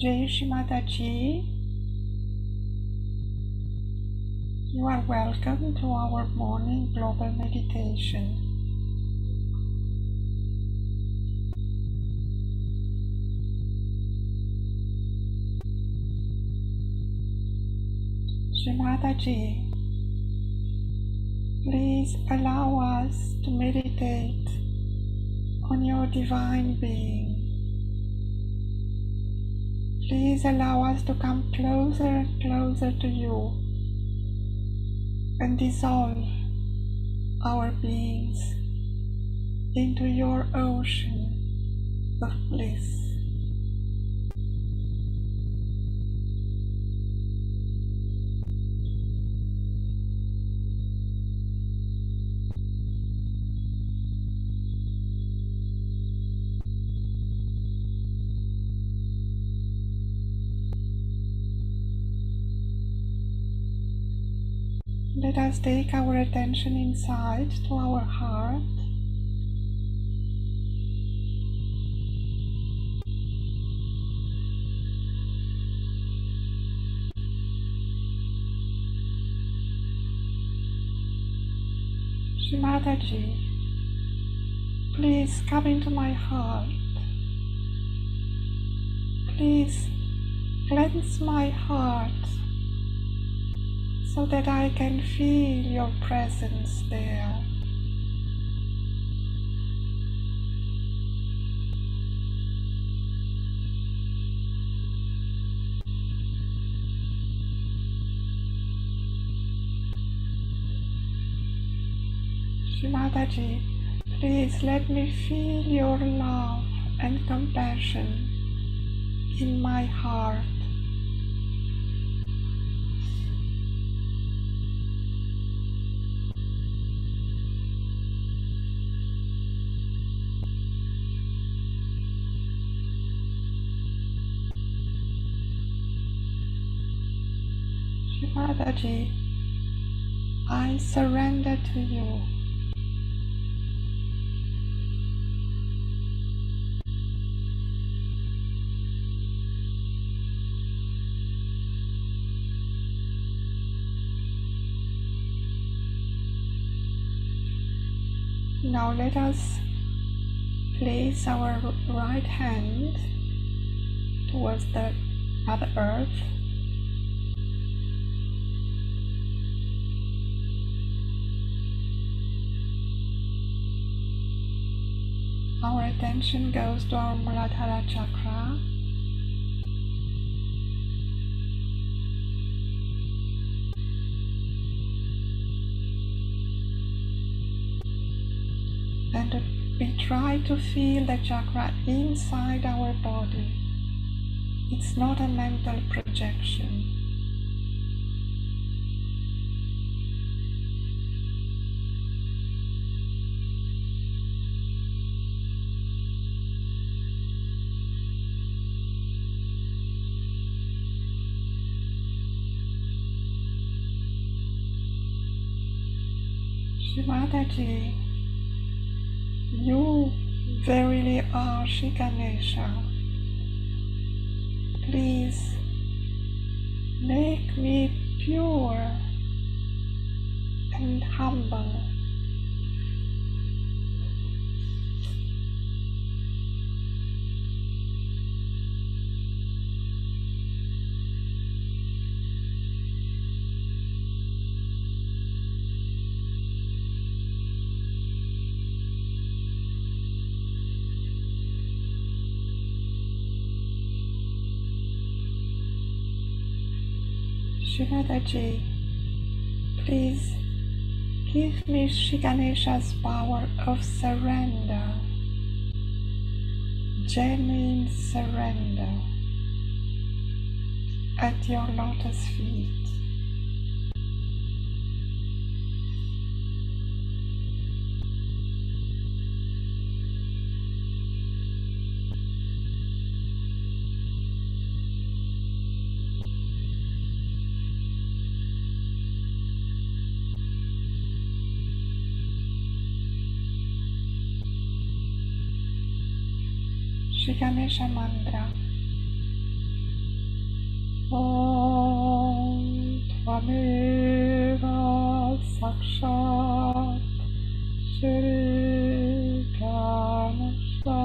Jai Shri Mataji, you are welcome to our morning global meditation. Shri Mataji, please allow us to meditate on your divine being. Please allow us to come closer and closer to you and dissolve our beings into your ocean of bliss. Let us take our attention inside to our heart. Shri Mataji, please come into my heart. Please cleanse my heart so that I can feel your presence there. Shri Mataji, please let me feel your love and compassion in my heart. Shri Mataji, I surrender to you. Now let us place our right hand towards the Mother Earth. Our attention goes to our Muladhara chakra. And we try to feel the chakra inside our body. It's not a mental projection. Shri Mataji, you verily are Shri Ganesha. Please make me pure and humble. Shri Mataji, please give me Shri Ganesha's power of surrender, genuine surrender at your lotus feet. Shri Ganesha mantra. Om Tvameva Sakshat Shri Ganesha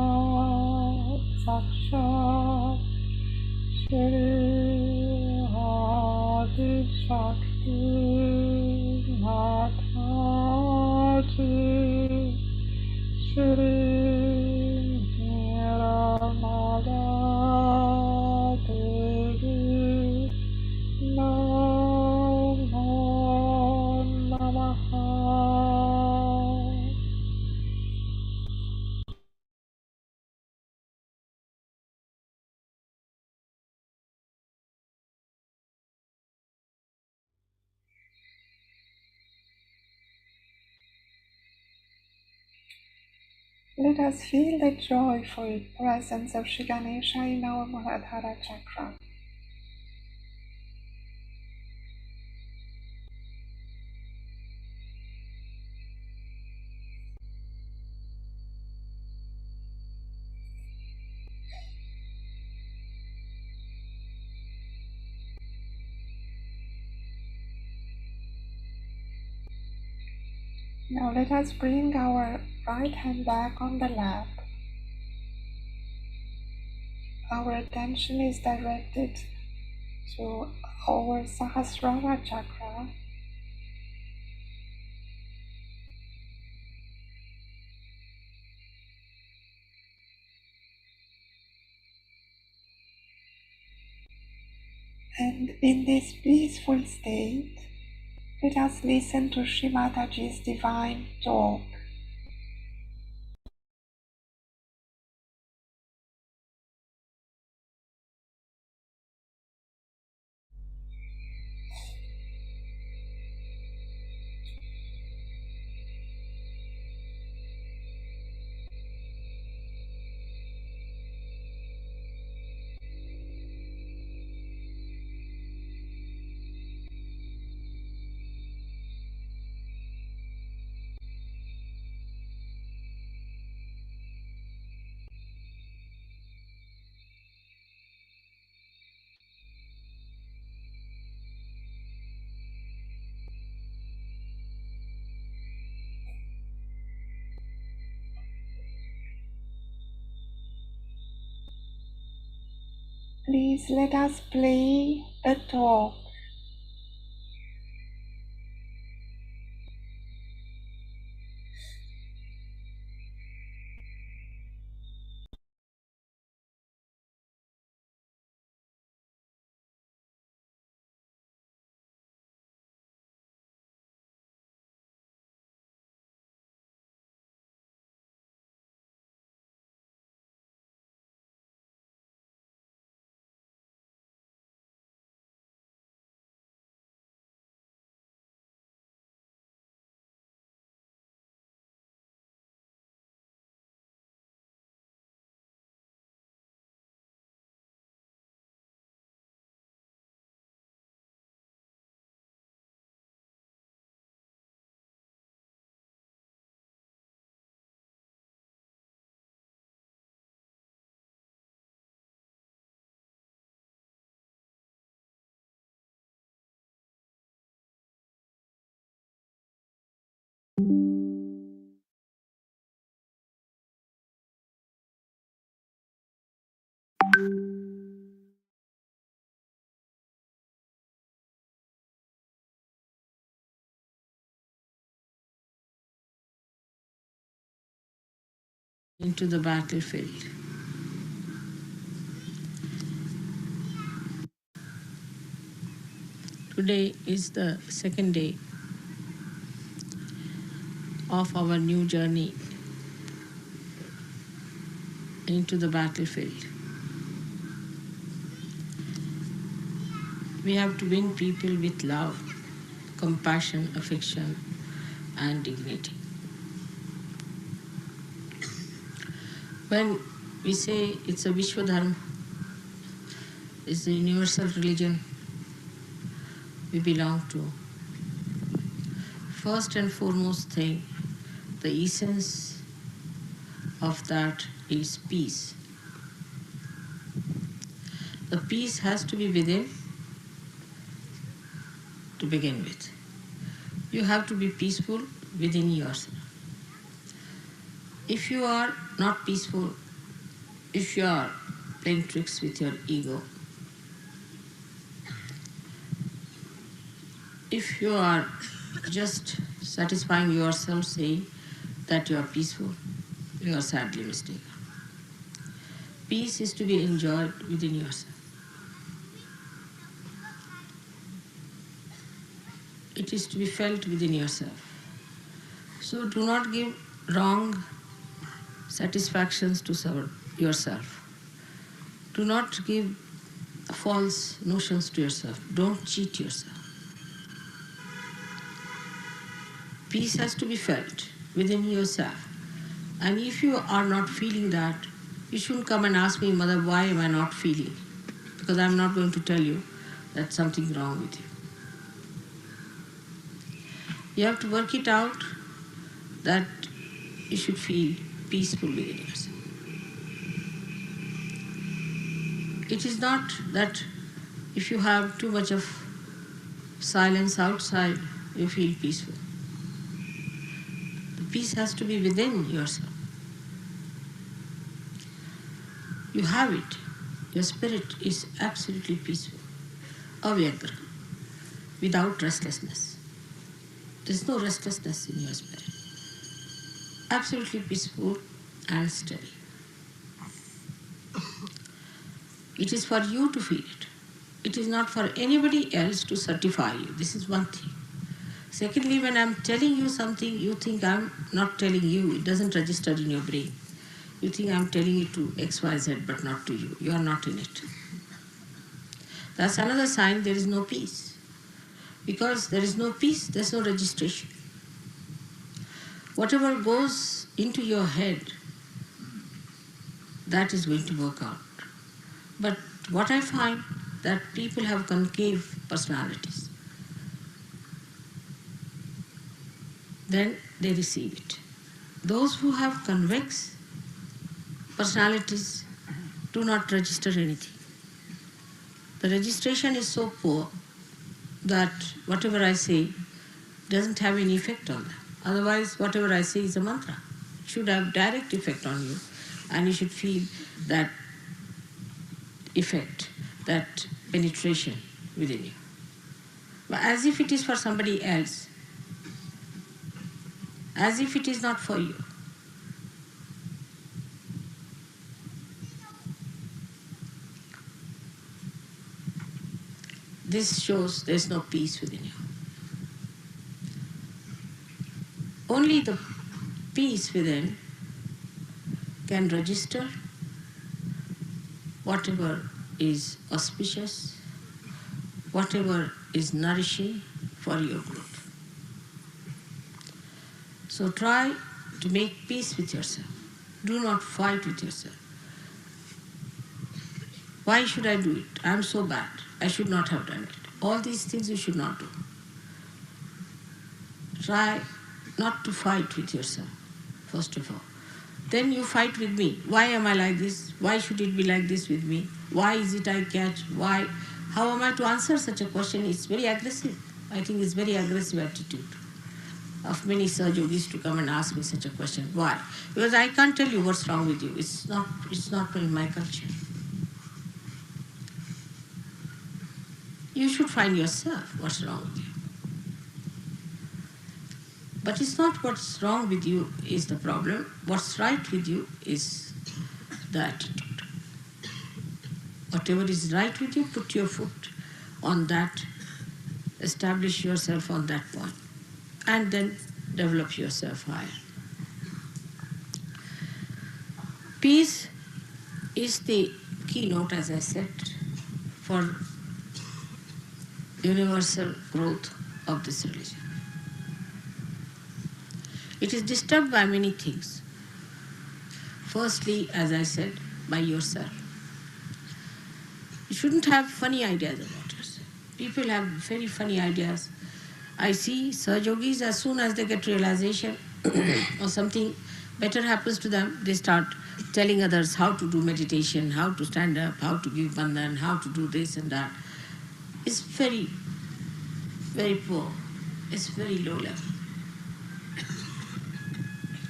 Sakshat Shri Adi Shakti Mataji Shri Niramada Devi Namo Namaha. Let us feel the joyful presence of Shri Ganesha in our Muladhara chakra. Now let us bring our right hand back on the lap. Our attention is directed to our Sahasrara chakra. And in this peaceful state, let us listen to Shri Mataji's divine talk. Please let us play the talk. Into the battlefield. Today is the second day of our new journey into the battlefield. We have to win people with love, compassion, affection, and dignity. When we say it's a Vishwa Dharma, it's the universal religion we belong to, first and foremost thing, the essence of that is peace. The peace has to be within to begin with. You have to be peaceful within yourself. If you are not peaceful, if you are playing tricks with your ego, if you are just satisfying yourself saying that you are peaceful, you are sadly mistaken. Peace is to be enjoyed within yourself. It is to be felt within yourself. So do not give wrong satisfactions to yourself. Do not give false notions to yourself. Don't cheat yourself. Peace has to be felt within yourself. And if you are not feeling that, you shouldn't come and ask me, Mother, why am I not feeling? Because I'm not going to tell you that something's wrong with you. You have to work it out that you should feel peaceful within yourself. It is not that if you have too much of silence outside, you feel peaceful. The peace has to be within yourself. You have it. Your spirit is absolutely peaceful. Avyagra, without restlessness. There is no restlessness in your spirit. Absolutely peaceful and steady. It is for you to feel it. It is not for anybody else to certify you. This is one thing. Secondly, when I'm telling you something, you think I'm not telling you. It doesn't register in your brain. You think I'm telling it to XYZ, but not to you. You are not in it. That's another sign there is no peace. Because there is no peace, there's no registration. Whatever goes into your head, that is going to work out. But what I find that people have concave personalities. Then they receive it. Those who have convex personalities do not register anything. The registration is so poor that whatever I say doesn't have any effect on them. Otherwise, whatever I say is a mantra. It should have direct effect on you, and you should feel that effect, that penetration within you. But as if it is for somebody else, as if it is not for you. This shows there is no peace within you. Only the peace within can register whatever is auspicious, whatever is nourishing for your growth. So try to make peace with yourself. Do not fight with yourself. Why should I do it? I am so bad. I should not have done it. All these things you should not do. Try not to fight with yourself, first of all. Then you fight with me. Why am I like this? Why should it be like this with me? Why is it I catch? Why? How am I to answer such a question? It's very aggressive. I think it's very aggressive attitude of many Sahajogis to come and ask me such a question. Why? Because I can't tell you what's wrong with you. It's not in my culture. You should find yourself what's wrong with you. But it's not what's wrong with you is the problem. What's right with you is the attitude. Whatever is right with you, put your foot on that, establish yourself on that point, and then develop yourself higher. Peace is the keynote, as I said, for universal growth of this religion. It is disturbed by many things. Firstly, as I said, by yourself. You shouldn't have funny ideas about yourself. People have very funny ideas. I see Sahajogis, as soon as they get realization or something better happens to them, they start telling others how to do meditation, how to stand up, how to give bandhan, how to do this and that. It's very very poor, it's very low level.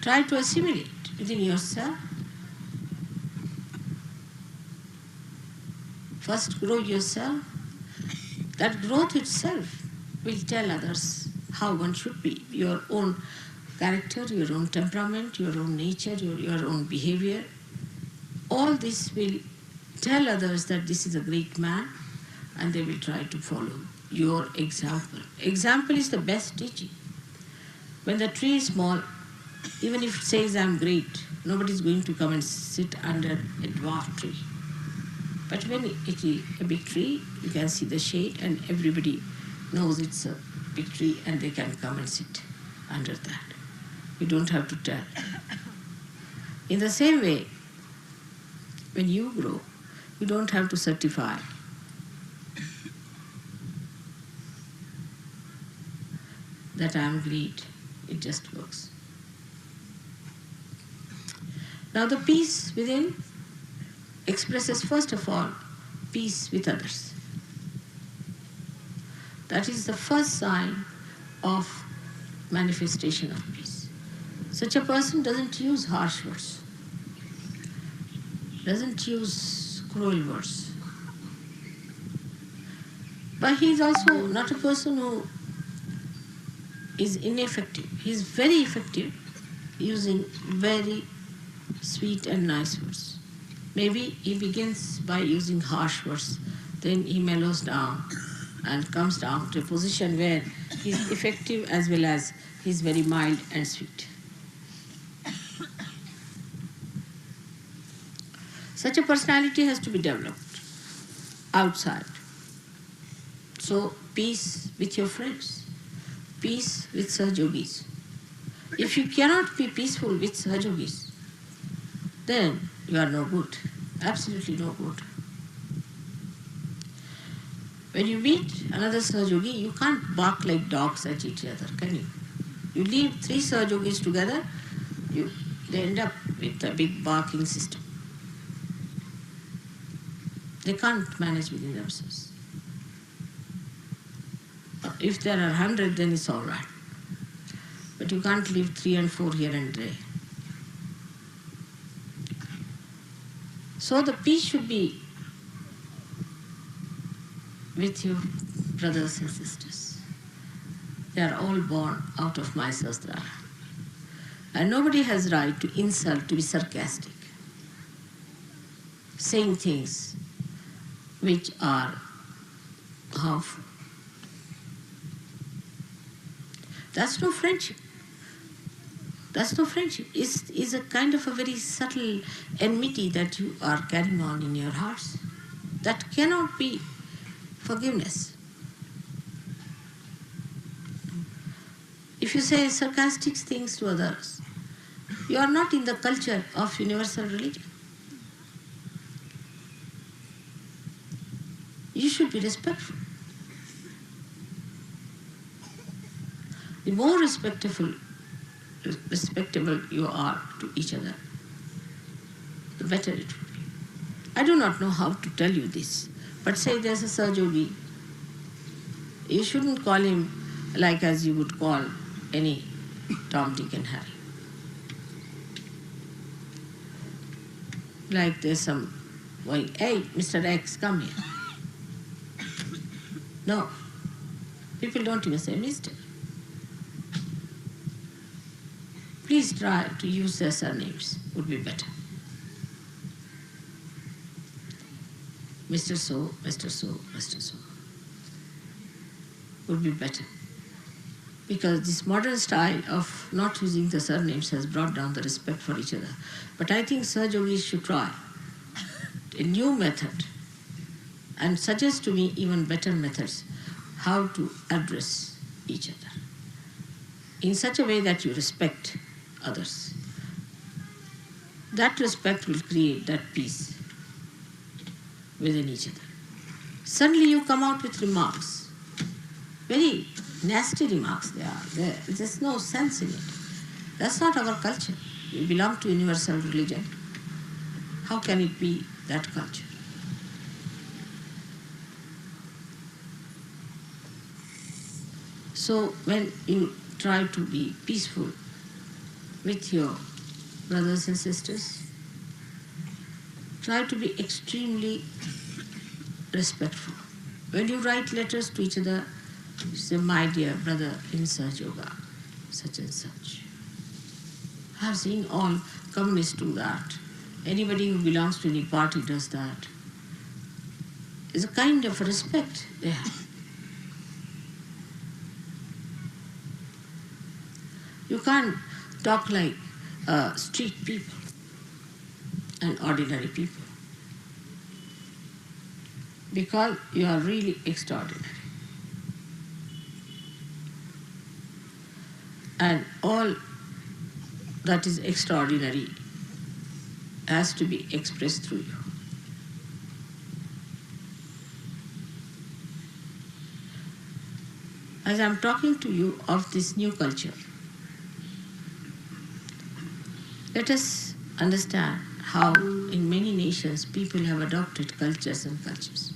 Try to assimilate within yourself. First grow yourself. That growth itself will tell others how one should be. Your own character, your own temperament, your own nature, your own behavior. All this will tell others that this is a great man, and they will try to follow your example. Example is the best teaching. When the tree is small, even if it says I'm great, nobody is going to come and sit under a dwarf tree. But when it is a big tree, you can see the shade and everybody knows it's a big tree and they can come and sit under that. You don't have to tell. In the same way, when you grow, you don't have to certify. That I am great. It just works. Now the peace within expresses first of all peace with others. That is the first sign of manifestation of peace. Such a person doesn't use harsh words, doesn't use cruel words. But he is also not a person who is ineffective. He is very effective using very sweet and nice words. Maybe he begins by using harsh words, then he mellows down and comes down to a position where he is effective as well as he is very mild and sweet. Such a personality has to be developed outside. So, peace with your friends, peace with Sahajogis. If you cannot be peaceful with Sahajogis, then you are no good, absolutely no good. When you meet another Sahajogi, you can't bark like dogs at each other, can you? You leave 3 Sahajogis together, they end up with a big barking system. They can't manage within themselves. If there are 100, then it's all right. But you can't leave 3 and 4 here and there. So the peace should be with your brothers and sisters. They are all born out of my sastra. And nobody has right to insult, to be sarcastic, saying things which are harmful. That's no friendship. That's no friendship. It's a kind of a very subtle enmity that you are carrying on in your hearts. That cannot be forgiveness. If you say sarcastic things to others, you are not in the culture of universal religion. You should be respectful. The more respectable you are to each other, the better it will be. I do not know how to tell you this, but say there's a Sahajogi. You shouldn't call him like as you would call any Tom, Dick and Harry. Like there's some going, hey, Mr. X, come here. No, people don't even say Mr. Please try to use their surnames, would be better. Mr. So, Mr. So, Mr. So, would be better. Because this modern style of not using the surnames has brought down the respect for each other. But I think Sahajogis should try a new method and suggest to me even better methods how to address each other in such a way that you respect others. That respect will create that peace within each other. Suddenly you come out with remarks, very nasty remarks they are. There's no sense in it. That's not our culture. We belong to universal religion. How can it be that culture? So when you try to be peaceful with your brothers and sisters, try to be extremely respectful. When you write letters to each other, you say, my dear brother in Sahaja, such and such. I have seen all communists do that. Anybody who belongs to any party does that. It's a kind of respect they have. You can't talk like street people and ordinary people because you are really extraordinary. And all that is extraordinary has to be expressed through you. As I'm talking to you of this new culture, let us understand how in many nations people have adopted cultures and cultures.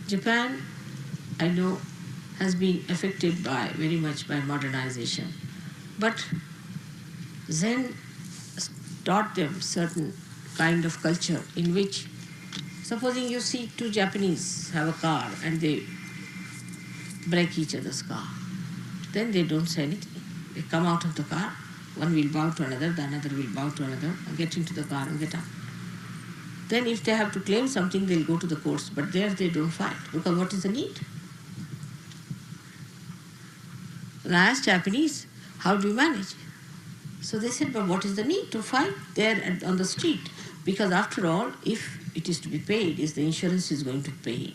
Japan, I know, has been affected very much by modernization. But Zen taught them certain kind of culture in which, supposing you see two Japanese have a car and they break each other's car, then they don't say anything. They come out of the car, one will bow to another, the another will bow to another, and get into the car and get out. Then if they have to claim something, they'll go to the courts, but there they don't fight, because what is the need? When I asked Japanese, how do you manage? So they said, but what is the need to fight there on the street? Because after all, if it is to be paid, if the insurance is going to pay,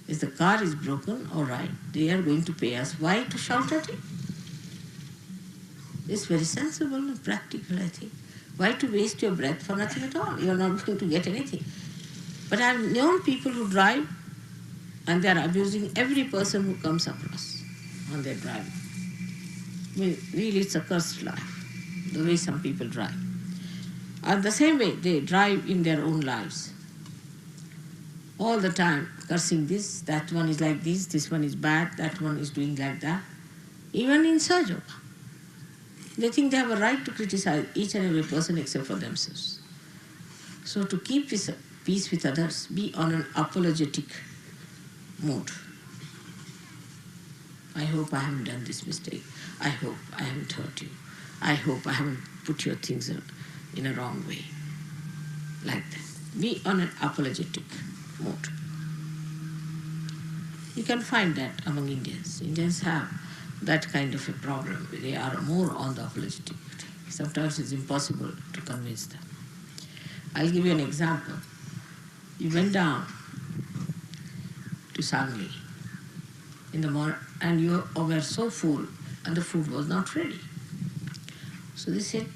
if the car is broken, all right, they are going to pay us. Why to shout at it? It's very sensible and practical, I think. Why to waste your breath for nothing at all? You're not going to get anything. But I've known people who drive and they're abusing every person who comes across on their driving. I mean, really, it's a cursed life, the way some people drive. And the same way they drive in their own lives. All the time cursing this, that one is like this one is bad, that one is doing like that. Even in Sahaja, they think they have a right to criticize each and every person except for themselves. So to keep peace with others, be on an apologetic mode. I hope I haven't done this mistake. I hope I haven't hurt you. I hope I haven't put your things in a wrong way. Like that. Be on an apologetic mode. You can find that among Indians. Indians have that kind of a problem. They are more on the apologetic. Sometimes it's impossible to convince them. I'll give you an example. You went down to Sangli in the morning and you were so full and the food was not ready. So they said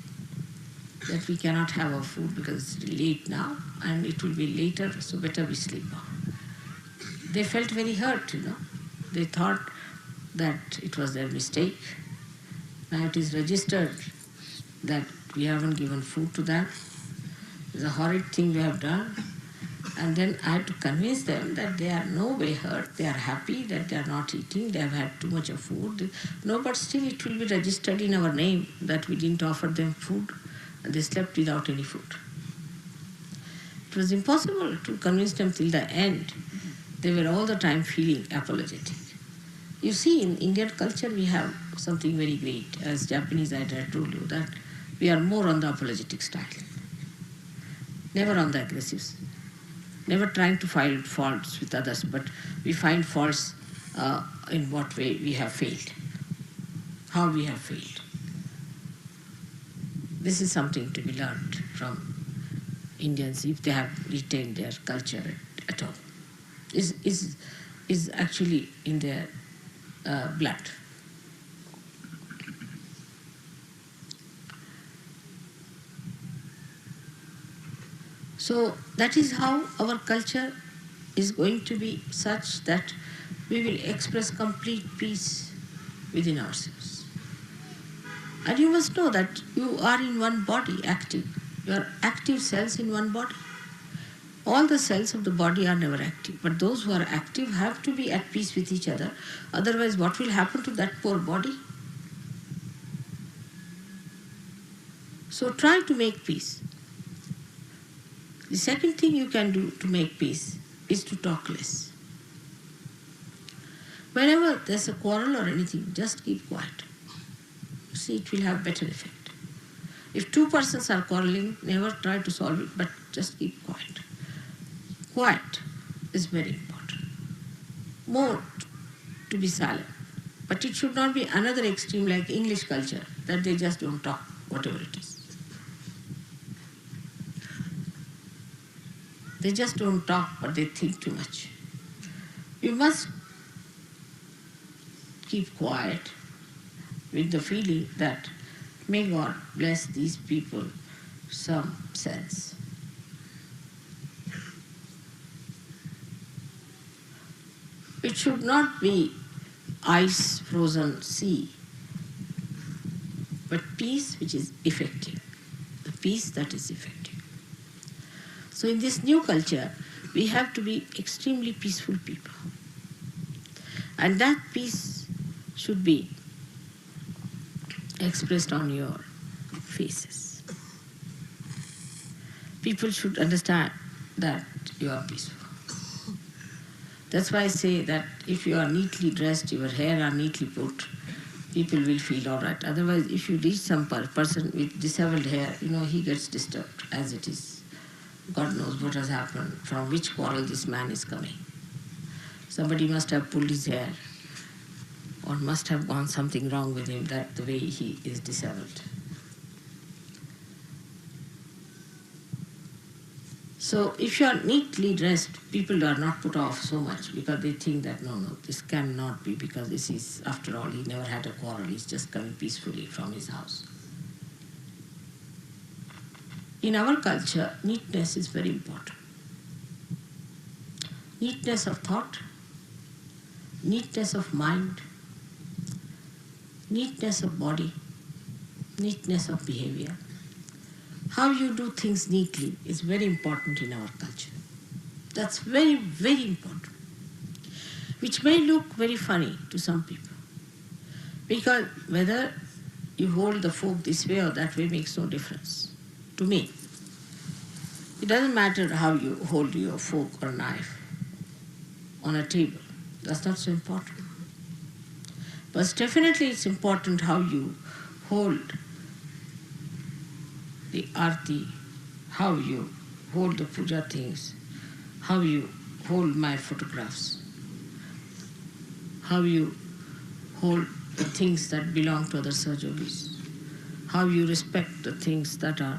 that we cannot have our food because it's late now and it will be later, so better we sleep on. They felt very hurt, They thought that it was their mistake. Now it is registered that we haven't given food to them. It's a horrid thing we have done. And then I had to convince them that they are no way hurt, they are happy that they are not eating, they have had too much of food. No, but still it will be registered in our name that we didn't offer them food and they slept without any food. It was impossible to convince them till the end. They were all the time feeling apologetic. You see, in Indian culture we have something very great. As Japanese, I had told you that we are more on the apologetic style. Never on the aggressive. Never trying to find faults with others, but we find faults in what way we have failed, how we have failed. This is something to be learned from Indians if they have retained their culture at all. Is actually in their blood. So that is how our culture is going to be such that we will express complete peace within ourselves. And you must know that you are in one body active. You are active cells in one body. All the cells of the body are never active, but those who are active have to be at peace with each other. Otherwise, what will happen to that poor body? So try to make peace. The second thing you can do to make peace is to talk less. Whenever there's a quarrel or anything, just keep quiet. See, it will have better effect. If two persons are quarreling, never try to solve it, but just keep quiet. Quiet is very important. More to be silent. But it should not be another extreme like English culture, that they just don't talk, whatever it is. They just don't talk, but they think too much. You must keep quiet with the feeling that may God bless these people some sense. It should not be ice frozen sea, but peace which is effective, the peace that is effective. So in this new culture, we have to be extremely peaceful people. And that peace should be expressed on your faces. People should understand that you are peaceful. That's why I say that if you are neatly dressed, your hair are neatly put, people will feel all right. Otherwise, if you reach some person with disheveled hair, he gets disturbed as it is. God knows what has happened, from which quarrel this man is coming. Somebody must have pulled his hair, or must have gone something wrong with him, that the way he is disheveled. So if you are neatly dressed, people are not put off so much because they think that no, this cannot be, because this is, after all, he never had a quarrel, he's just coming peacefully from his house. In our culture, neatness is very important. Neatness of thought, neatness of mind, neatness of body, neatness of behavior. How you do things neatly is very important in our culture. That's very, very important. Which may look very funny to some people. Because whether you hold the fork this way or that way makes no difference to me. It doesn't matter how you hold your fork or knife on a table. That's not so important. But definitely it's important how you hold the arti, how you hold the puja things, how you hold my photographs, how you hold the things that belong to other Sahajogis, how you respect the things that are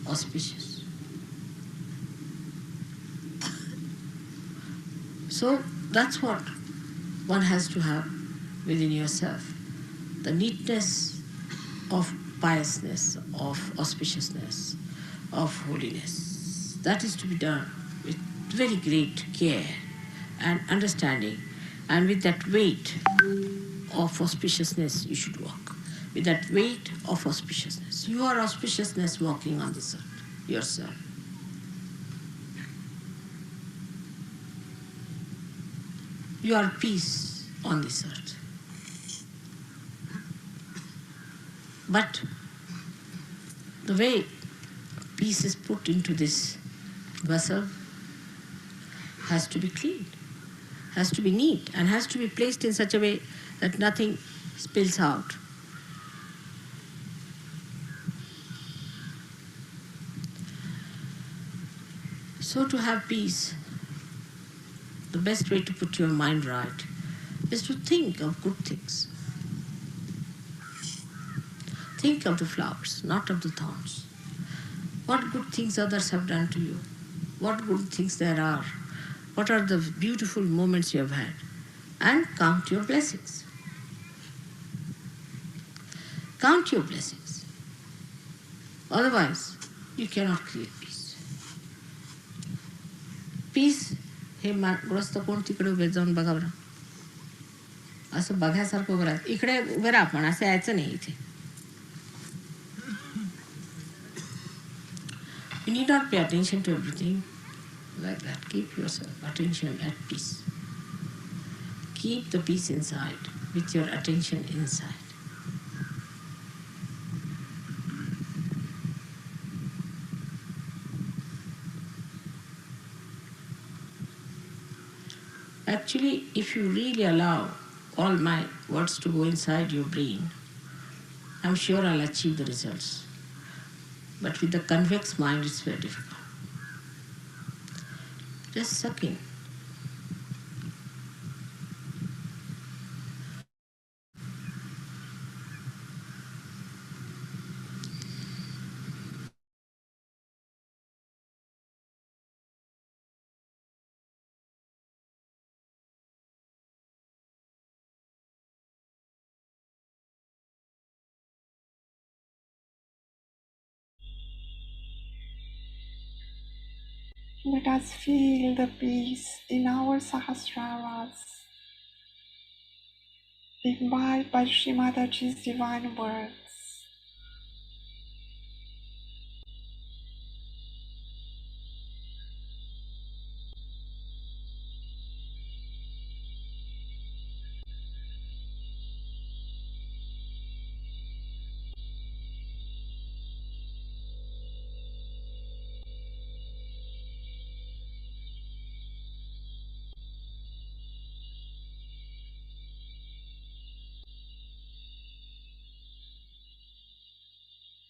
auspicious. So that's what one has to have within yourself, the neatness of piousness, of auspiciousness, of holiness. That is to be done with very great care and understanding, and with that weight of auspiciousness you should walk. With that weight of auspiciousness. You are auspiciousness walking on this earth, yourself. You are peace on this earth. But the way peace is put into this vessel has to be clean, has to be neat, and has to be placed in such a way that nothing spills out. So to have peace, the best way to put your mind right is to think of good things. Think of the flowers, not of the thorns. What good things others have done to you? What good things there are? What are the beautiful moments you have had? And count your blessings. Count your blessings. Otherwise, you cannot create peace. Peace, हे ग्रस्त कोण तिकडे उभे जाऊन बघा बरं, असं बघायसारखं उभं राहत. इकडे उभं राहा, पण असं यायचं नाही इथे. You need not pay attention to everything. like that. Keep your attention at peace. Keep the peace inside with your attention inside. Actually, if you really allow all my words to go inside your brain, I'm sure I'll achieve the results. But with the convex mind, it's very difficult. Just suck in. Let us feel the peace in our Sahasraras, imbibed by Srimadaji's divine words.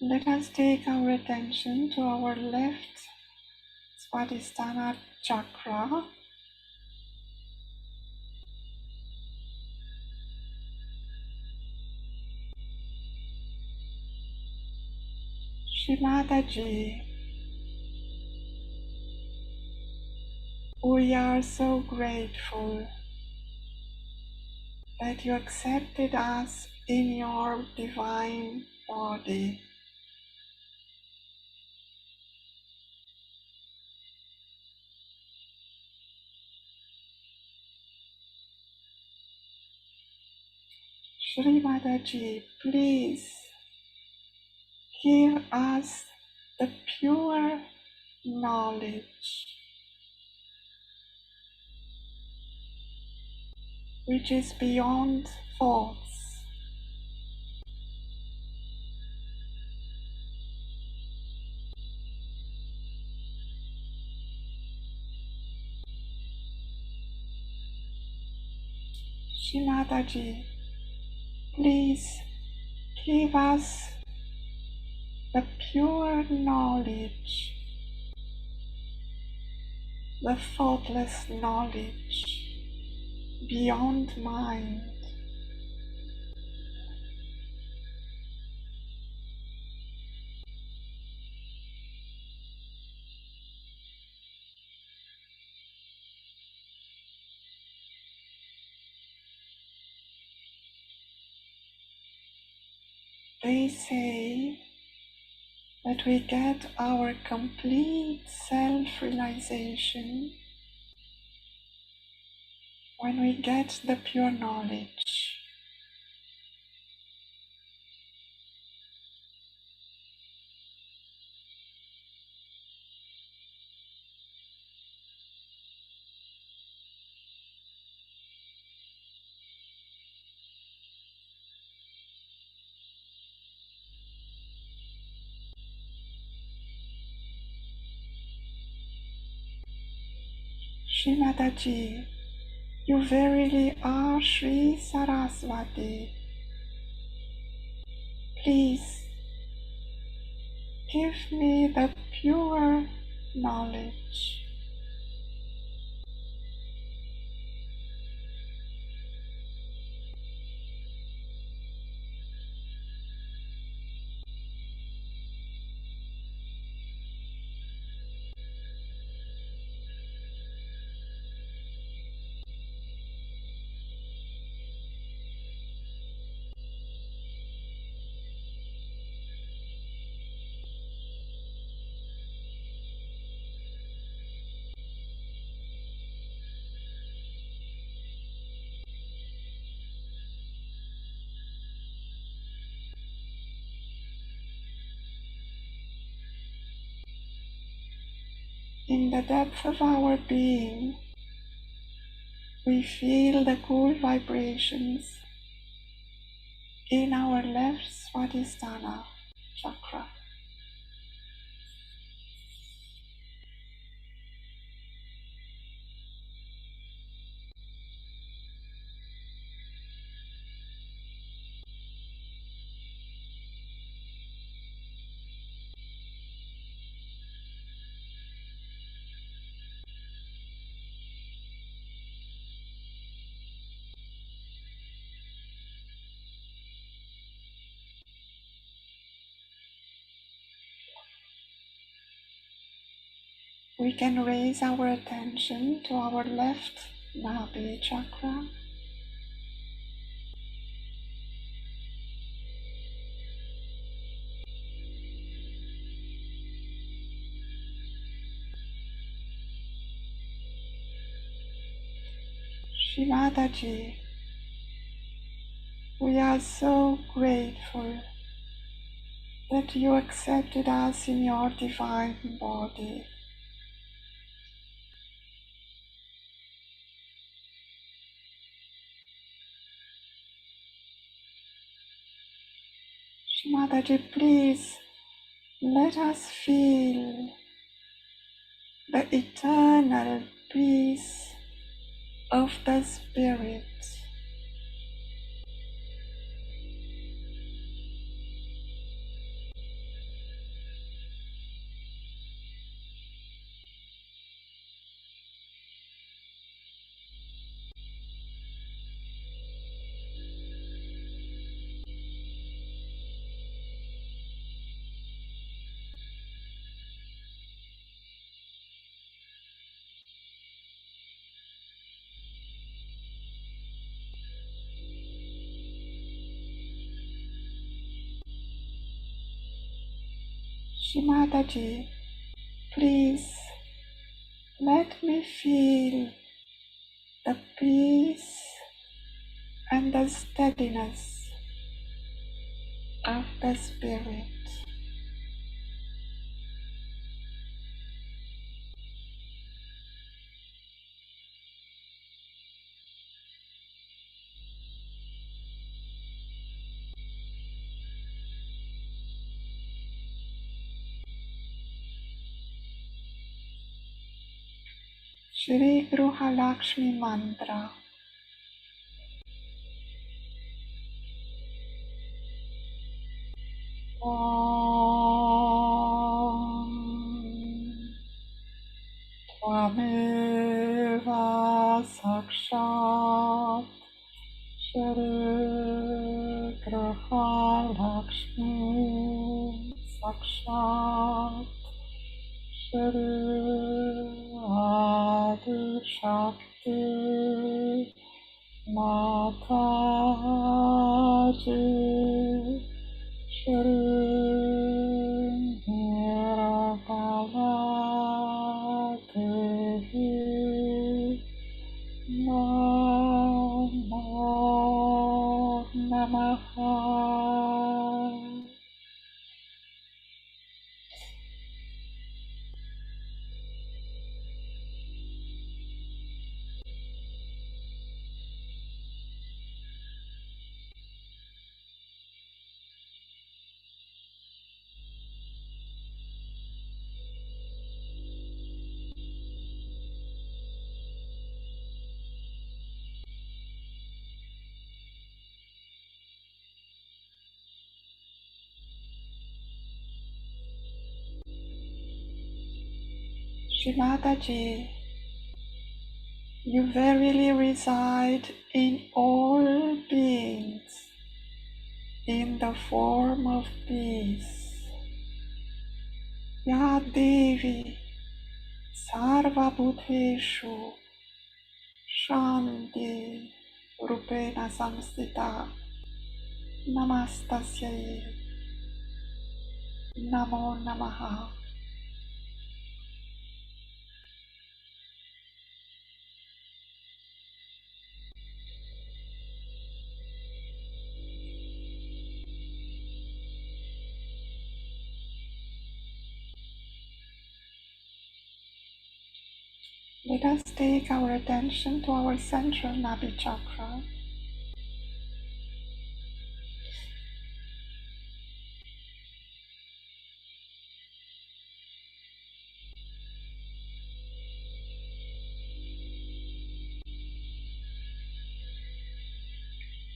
Let us take our attention to our left Swadhisthana chakra, Shrimadaji. We are so grateful that you accepted us in your divine body. Srimadaji, please give us the pure knowledge which is beyond thoughts. Srimadaji, please give us the pure knowledge, the thoughtless knowledge beyond mind. They say that we get our complete self-realization when we get the pure knowledge. Srimadaji, you verily are Sri Saraswati. Please give me the pure knowledge. In the depth of our being, we feel the cool vibrations in our left Swadhisthana chakra. We can raise our attention to our left Nabhi chakra. Shivadaji, we are so grateful that you accepted us in your divine body. Shivadaji, please let us feel the eternal peace of the Spirit. Shimadaji, please let me feel the peace and the steadiness of the Spirit. Shri Gruha Lakshmi Mantra. Om Tvameva Sakshat Shri Gruha Lakshmi Sakshat Shri Adi Shakti Mataji Shri Nirvana Devi Namo Namaha. Shivadaji, you verily reside in all beings in the form of peace. Ya Devi Sarva Bhuteshu Shanti Rupena Samstita Namastasyai Namo Namaha. Let us take our attention to our central Nabi chakra.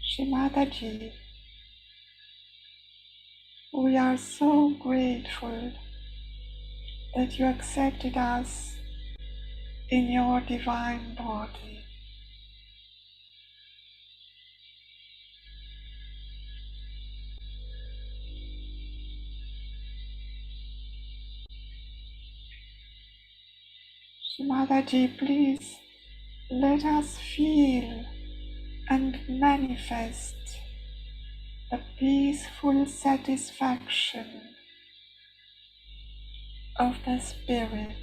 Shimataji, we are so grateful that you accepted us in your divine body. Shimataji, please let us feel and manifest the peaceful satisfaction of the spirit.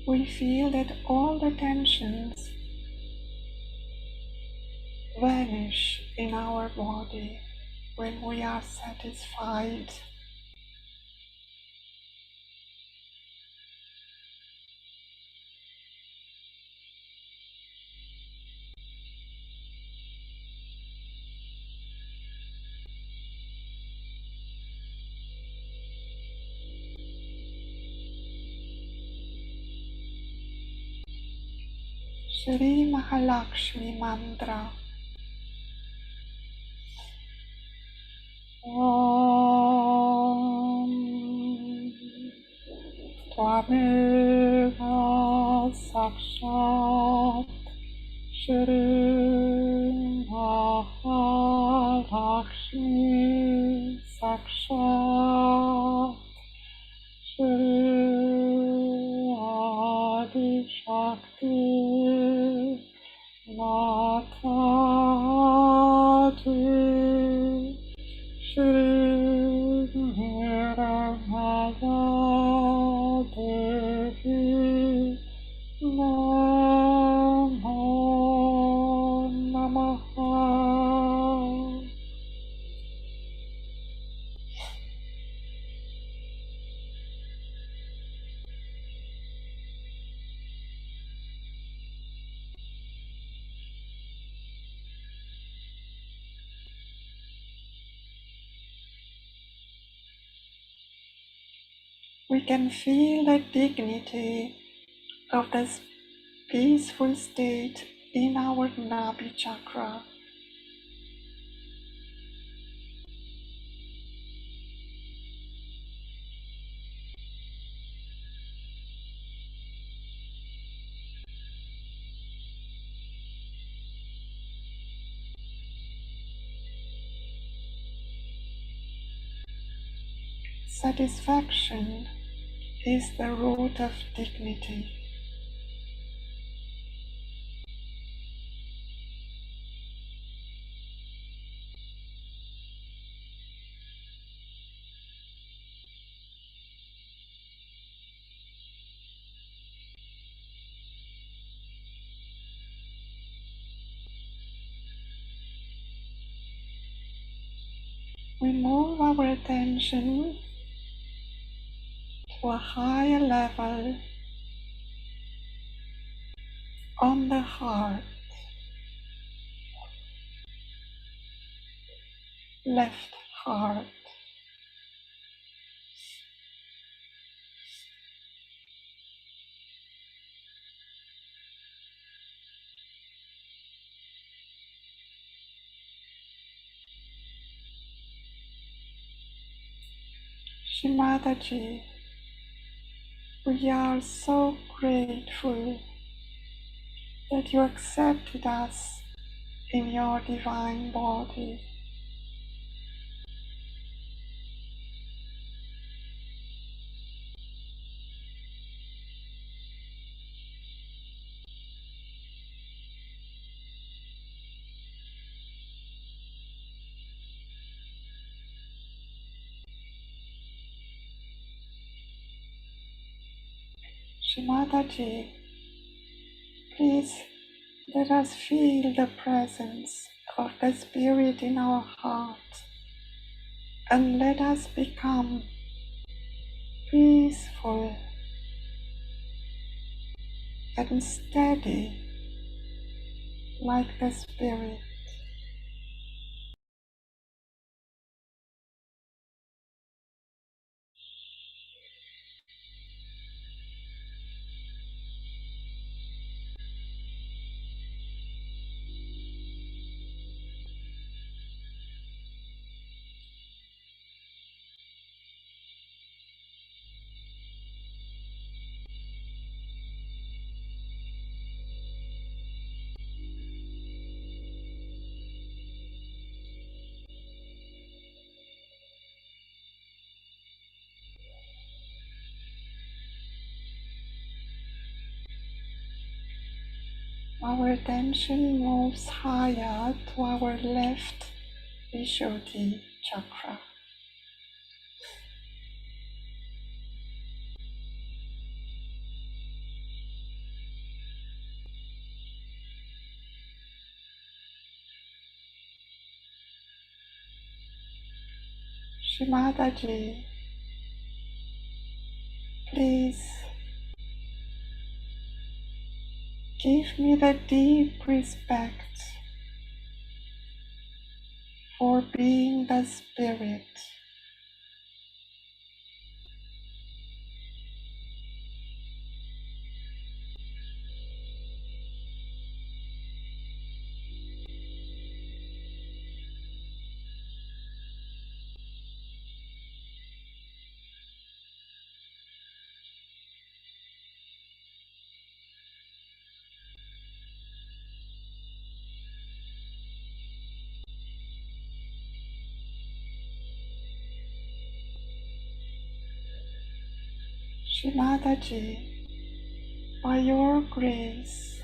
We feel that all the tensions vanish in our body when we are satisfied. Shri Mahalakshmi Mantra. Om Tvameva Sakshat Shri Mahalakshmi Sakshat Shri Adi Shakti Matati Shri Nirmala Devi Namo Namaha. We can feel the dignity of this peaceful state in our Nabi chakra. Satisfaction is the root of dignity. We move our attention to a higher level on the heart, left heart. Shimataji, we are so grateful that you accepted us in your divine body. Shimataji, please let us feel the presence of the Spirit in our heart and let us become peaceful and steady like the Spirit. Our attention moves higher to our left Vishuddhi chakra. Shimataji, please give me the deep respect for being the Spirit. Shimataji, by your grace,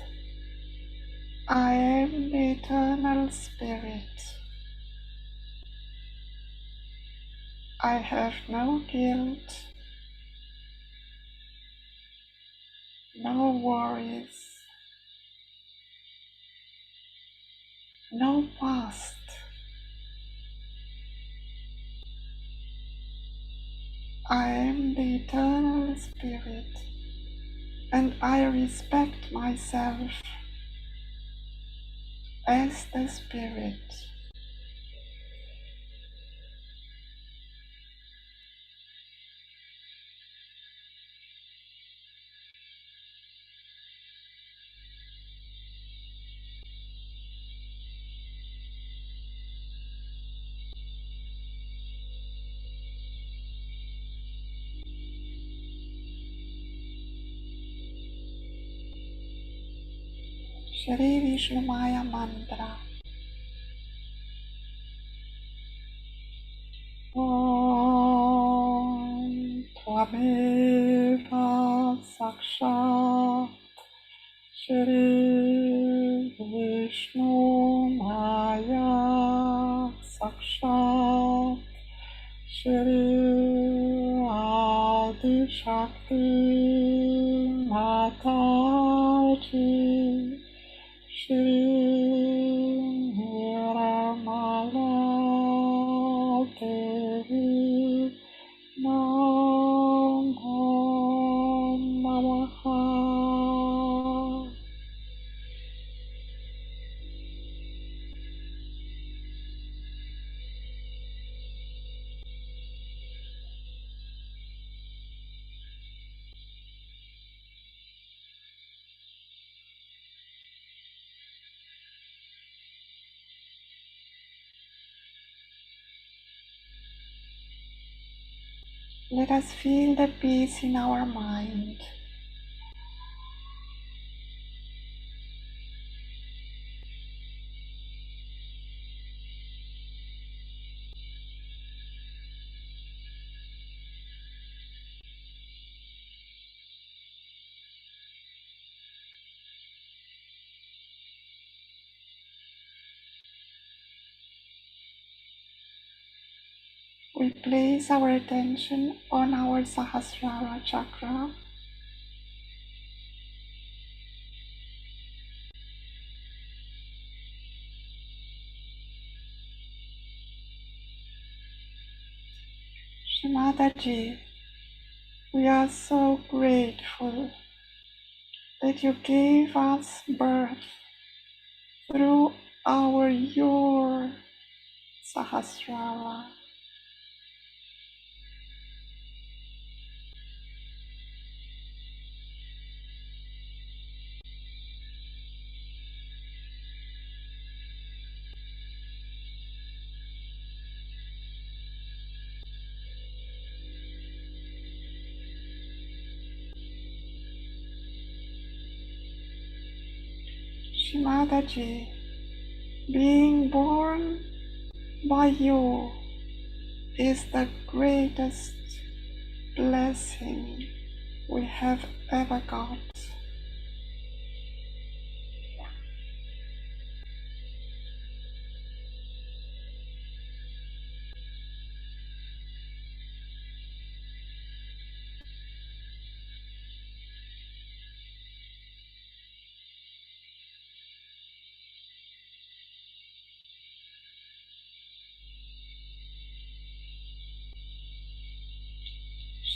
I am the eternal Spirit. I have no guilt, no worries, no past. I am the eternal Spirit, and I respect myself as the Spirit. Shri Vishnu Maya Mantra. Om Tvameva Sakshat Shri Vishnu Maya Sakshat Shri Adi Shakti Mataji Shri Hiramala Devi Namo Namaha. Let us feel the peace in our mind. We place our attention on our Sahasrara chakra. Shimadaji, we are so grateful that you gave us birth through your Sahasrara. Shimadaji, being born by you is the greatest blessing we have ever got.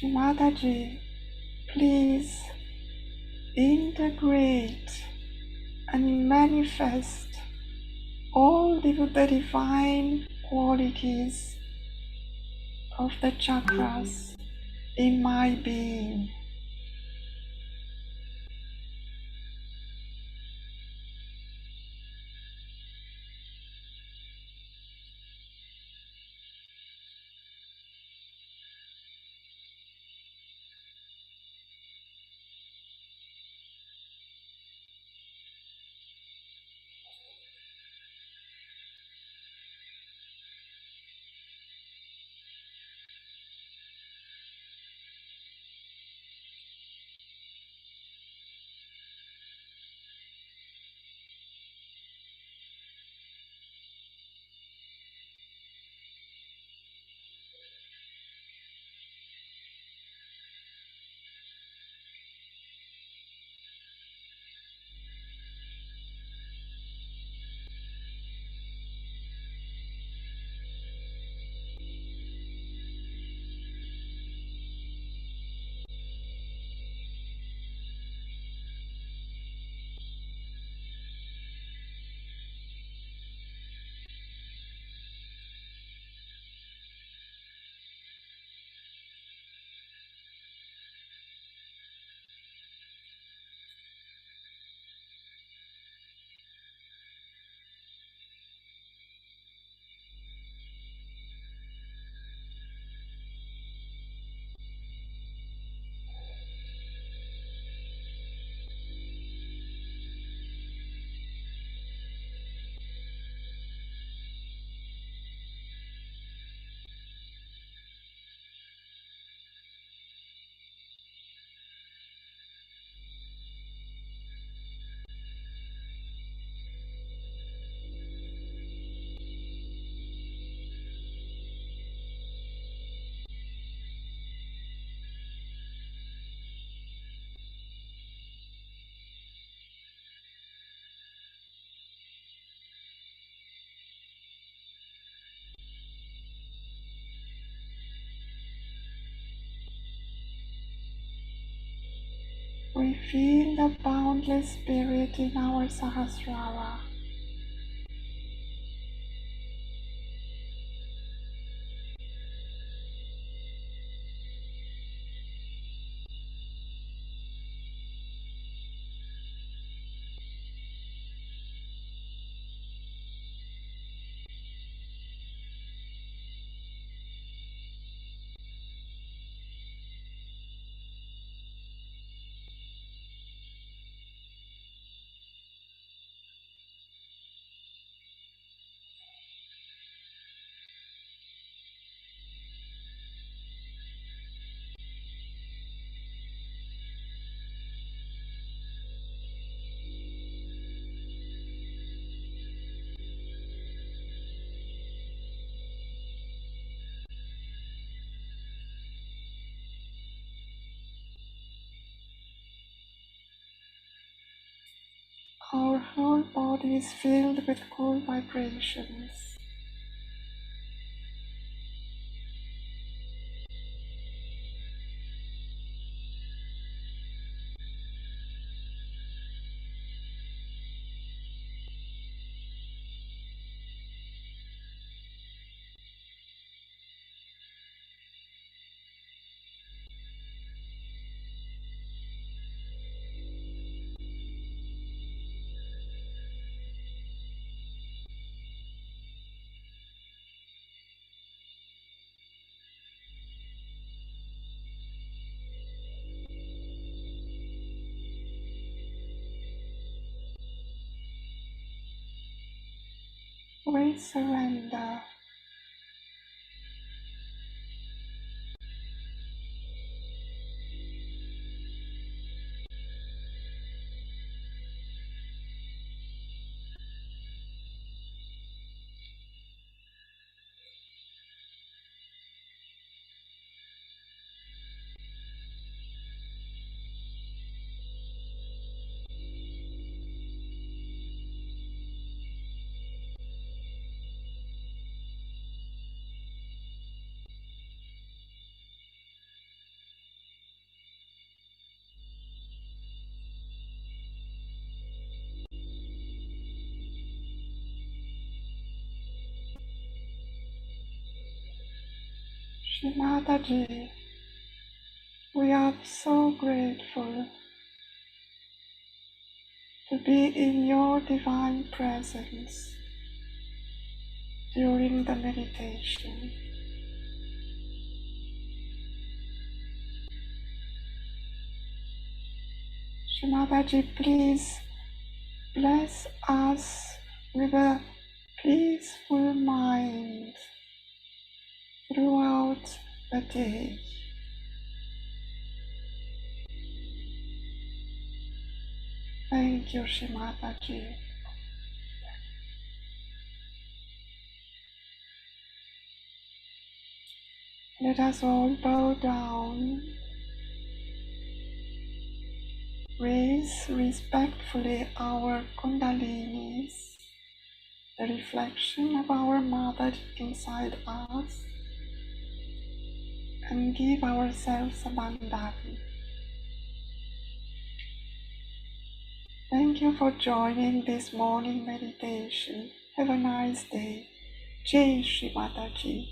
Shimadaji, please integrate and manifest all the divine qualities of the chakras in my being. We feel the boundless spirit in our Sahasrara. whole body is filled with cool vibrations. We surrender. Shimataji, we are so grateful to be in your divine presence during the meditation. Shimataji, please bless us with a peaceful mind throughout the day. Thank you, Shimataji. Let us all bow down, raise respectfully our kundalinis, the reflection of our mother inside us, and give ourselves a bandhani. Thank you for joining this morning meditation. Have a nice day. Jai Shri Mataji.